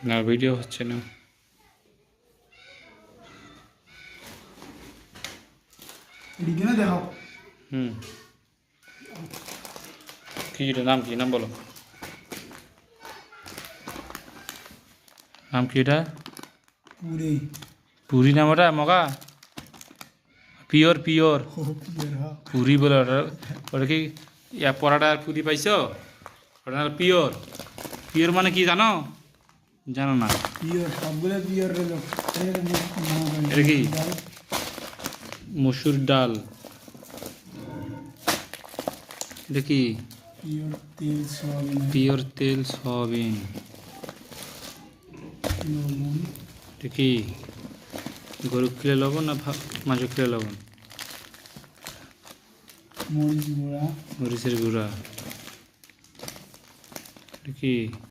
না ভিডিও হচ্ছে না। দেখাও হুম কি এটা নাম কি নাম বলো নাম কি এটা পুরি পুরি নাম ওটা মগা পিওর পিওর হ্যাঁ পুরি বলে ওটা ওটা কি ইয়া পরাটা আর পুরি পাইছো ওটা পিওর পিওর মানে কি জানো জানো না পিওর সবগুলো পিওর রইলো এটা কি মসুর ডাল এটা কি পিওর তেল সয়াবিন পিওর তেল সয়াবিন লবণ এটা কি গরু কিলো লবণ না মাছের কিলো লবণ মরিচ গুঁড়া মরিচের গুঁড়া এটা কি